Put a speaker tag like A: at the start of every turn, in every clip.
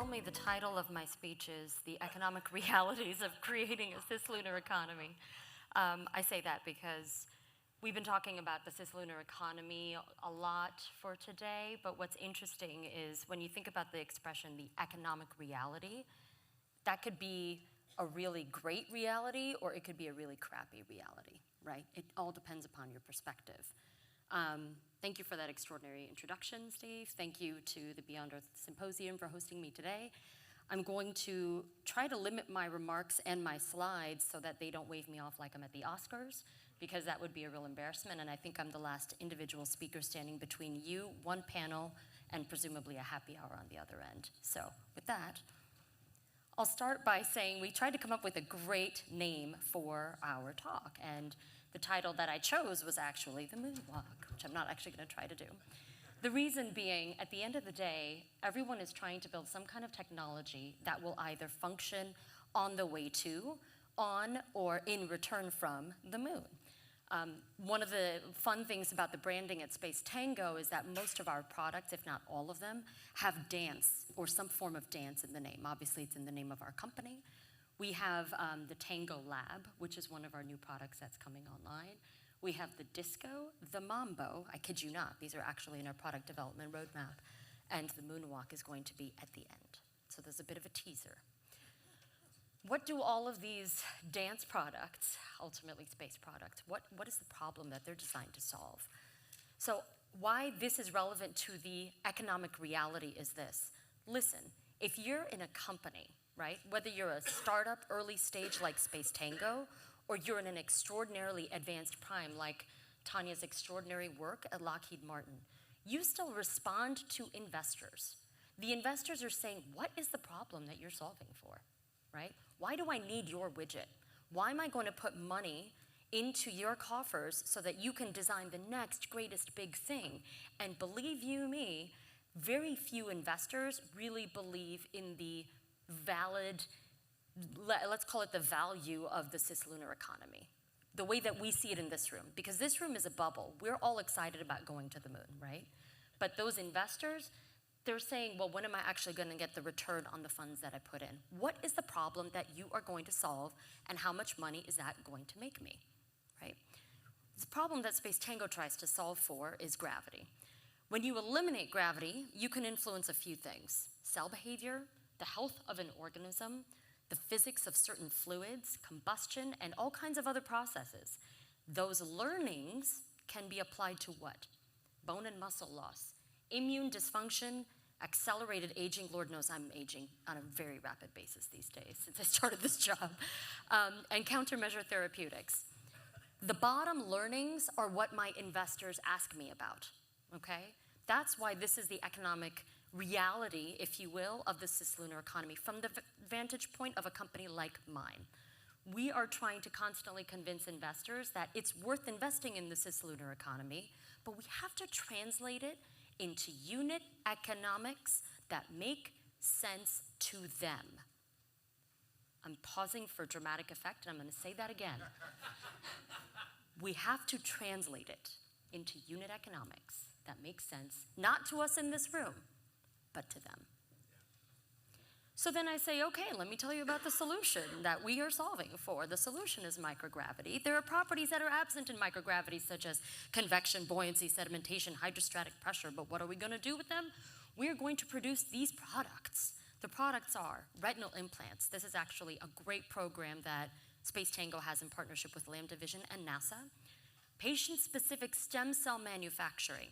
A: told me the title of my speech is The Economic Realities of Creating a Cislunar Economy. I say that because we've been talking about the cislunar economy a lot for today, but what's interesting is when you think about the expression, the economic reality, that could be a really great reality or it could be a really crappy reality, right? It all depends upon your perspective. Thank you for that extraordinary introduction, Steve. Thank you to the Beyond Earth Symposium for hosting me today. I'm going to try to limit my remarks and my slides so that they don't wave me off like I'm at the Oscars, because that would be a real embarrassment, and I think I'm the last individual speaker standing between you, one panel, and presumably a happy hour on the other end. So with that, I'll start by saying we tried to come up with a great name for our talk, and the title that I chose was actually The Moonwalk, which I'm not actually going to try to do. The reason being, at the end of the day, everyone is trying to build some kind of technology that will either function on the way to, on, or in return from the moon. One of the fun things about the branding at Space Tango is that most of our products, if not all of them, have dance or some form of dance in the name. Obviously, it's in the name of our company. We have the Tango Lab, which is one of our new products that's coming online. We have the disco, the mambo, I kid you not, these are actually in our product development roadmap, and the moonwalk is going to be at the end. So there's a bit of a teaser. What do all of these dance products, ultimately space products, what is the problem that they're designed to solve? So why this is relevant to the economic reality is this. Listen, if you're in a company, right, whether you're a startup early stage like Space Tango, or you're in an extraordinarily advanced prime like Tanya's extraordinary work at Lockheed Martin, you still respond to investors. The investors are saying, what is the problem that you're solving for, right? Why do I need your widget? Why am I going to put money into your coffers so that you can design the next greatest big thing? And believe you me, very few investors really believe in the valid, let's call it the value of the cislunar economy, the way that we see it in this room, because this room is a bubble. We're all excited about going to the moon, right? But those investors, they're saying, well, when am I actually going to get the return on the funds that I put in? What is the problem that you are going to solve, and how much money is that going to make me, right? The problem that Space Tango tries to solve for is gravity. When you eliminate gravity, you can influence a few things: cell behavior, the health of an organism, the physics of certain fluids, combustion, and all kinds of other processes. Those learnings can be applied to what? Bone and muscle loss, immune dysfunction, accelerated aging. Lord knows I'm aging on a very rapid basis these days since I started this job, and countermeasure therapeutics. The bottom learnings are what my investors ask me about, okay? That's why this is the economic reality, if you will, of the cislunar economy from the vantage point of a company like mine. We are trying to constantly convince investors that it's worth investing in the cislunar economy, but we have to translate it into unit economics that make sense to them. I'm pausing for dramatic effect, and I'm going to say that again. We have to translate it into unit economics that makes sense, not to us in this room, but to them. So then I say, okay, let me tell you about the solution that we are solving for. The solution is microgravity. There are properties that are absent in microgravity, such as convection, buoyancy, sedimentation, hydrostatic pressure, but what are we going to do with them? We are going to produce these products. The products are retinal implants. This is actually a great program that Space Tango has in partnership with Lambda Vision and NASA. Patient-specific stem cell manufacturing.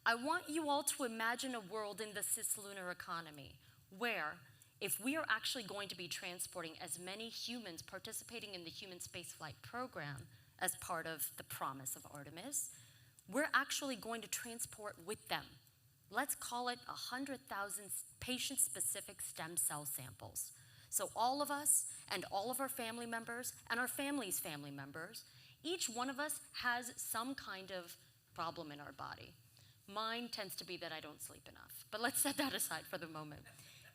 A: I want you all to imagine a world in the cislunar economy where, if we are actually going to be transporting as many humans participating in the human spaceflight program as part of the promise of Artemis, we're actually going to transport with them. Let's call it 100,000 patient-specific stem cell samples. So all of us and all of our family members and our family's family members, each one of us has some kind of problem in our body. Mine tends to be that I don't sleep enough, but let's set that aside for the moment.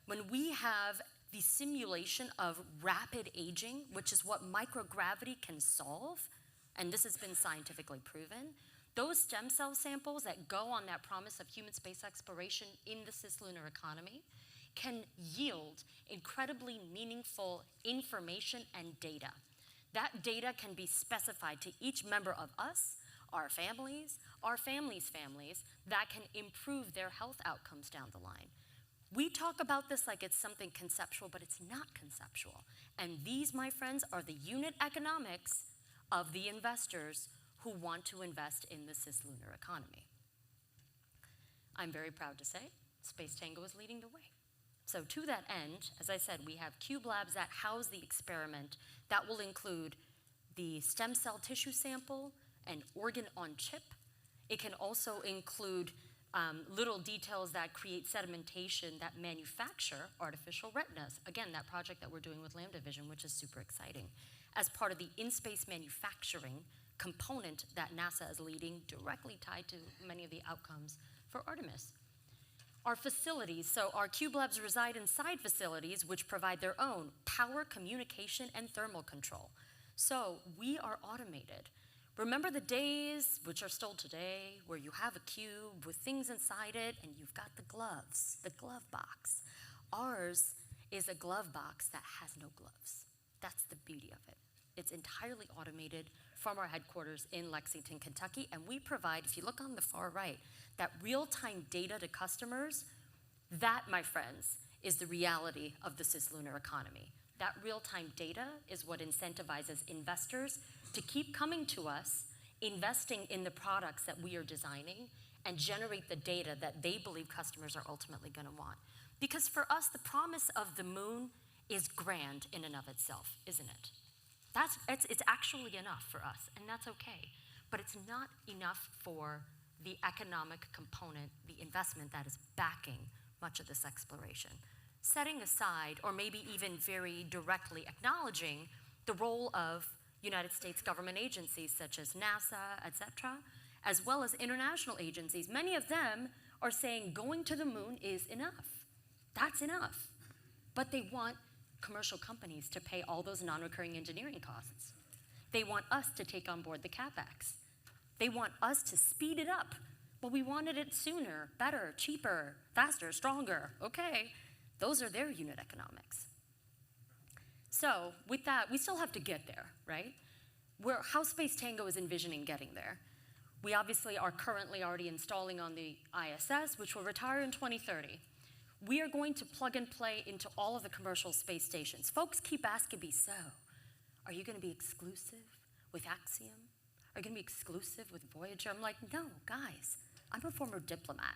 A: When we have the simulation of rapid aging, which is what microgravity can solve, and this has been scientifically proven, those stem cell samples that go on that promise of human space exploration in the cislunar economy can yield incredibly meaningful information and data. That data can be specified to each member of us, our families' families, that can improve their health outcomes down the line. We talk about this like it's something conceptual, but it's not conceptual. And these, my friends, are the unit economics of the investors who want to invest in the cislunar economy. I'm very proud to say Space Tango is leading the way. So to that end, as I said, we have cube labs that house the experiment that will include the stem cell tissue sample and organ on chip. It can also include little details that create sedimentation that manufacture artificial retinas. Again, that project that we're doing with Lambda Vision, which is super exciting, as part of the in-space manufacturing component that NASA is leading, directly tied to many of the outcomes for Artemis. Our facilities, so our cube labs reside inside facilities which provide their own power, communication, and thermal control. So we are automated. Remember the days, which are still today, where you have a cube with things inside it and you've got the gloves, the glove box. Ours is a glove box that has no gloves. That's the beauty of it. It's entirely automated from our headquarters in Lexington, Kentucky, and we provide, if you look on the far right, that real-time data to customers. That, my friends, is the reality of the cislunar economy. That real-time data is what incentivizes investors to keep coming to us, investing in the products that we are designing, and generate the data that they believe customers are ultimately going to want. Because for us, the promise of the moon is grand in and of itself, isn't it? It's actually enough for us, and that's okay. But it's not enough for the economic component, the investment that is backing much of this exploration. Setting aside, or maybe even very directly acknowledging, the role of United States government agencies such as NASA, et cetera, as well as international agencies. Many of them are saying going to the moon is enough. That's enough. But they want commercial companies to pay all those non-recurring engineering costs. They want us to take on board the CapEx. They want us to speed it up. But we wanted it sooner, better, cheaper, faster, stronger. Okay, those are their unit economics. So with that, we still have to get there, right? How Space Tango is envisioning getting there. We obviously are currently already installing on the ISS, which will retire in 2030. We are going to plug and play into all of the commercial space stations. Folks keep asking me, so, are you going to be exclusive with Axiom? Are you going to be exclusive with Voyager? I'm like, no, guys, I'm a former diplomat.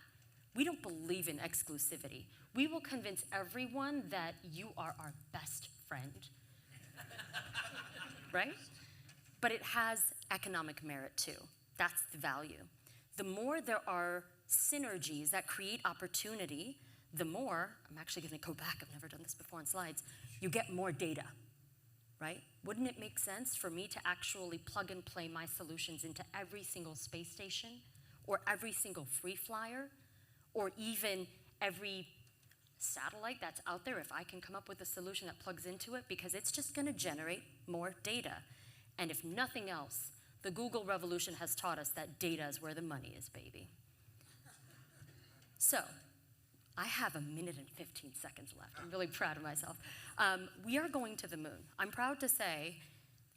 A: We don't believe in exclusivity. We will convince everyone that you are our best friend, right? But it has economic merit too. That's the value. The more there are synergies that create opportunity, the more, I'm actually going to go back, I've never done this before on slides, you get more data, right? Wouldn't it make sense for me to actually plug and play my solutions into every single space station, or every single free flyer, or even every satellite that's out there, if I can come up with a solution that plugs into it, because it's just going to generate more data. And if nothing else, the Google revolution has taught us that data is where the money is, baby. So, I have 1 minute and 15 seconds left. I'm really proud of myself. We are going to the moon. I'm proud to say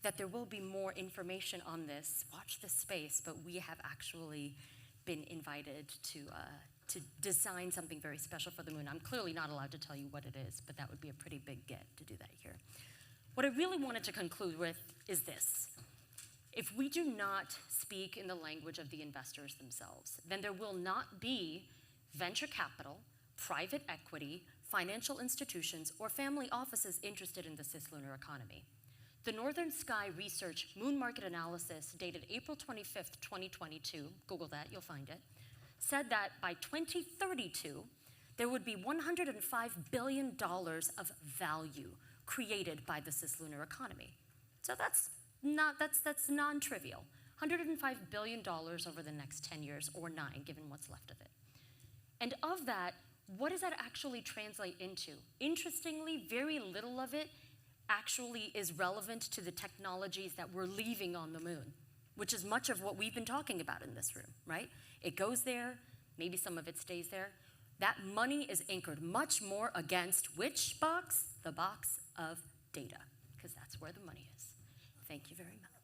A: that there will be more information on this. Watch this space, but we have actually been invited to design something very special for the moon. I'm clearly not allowed to tell you what it is, but that would be a pretty big get to do that here. What I really wanted to conclude with is this. If we do not speak in the language of the investors themselves, then there will not be venture capital, private equity, financial institutions, or family offices interested in the cislunar economy. The Northern Sky Research Moon Market Analysis, dated April 25th, 2022, Google that, you'll find it, said that by 2032, there would be $105 billion of value created by the cislunar economy. So that's non-trivial. $105 billion over the next 10 years, or 9, given what's left of it. And of that, what does that actually translate into? Interestingly, very little of it actually is relevant to the technologies that we're leaving on the moon, which is much of what we've been talking about in this room, right? It goes there, maybe some of it stays there. that money is anchored much more against which box? The box of data, because that's where the money is. Thank you very much.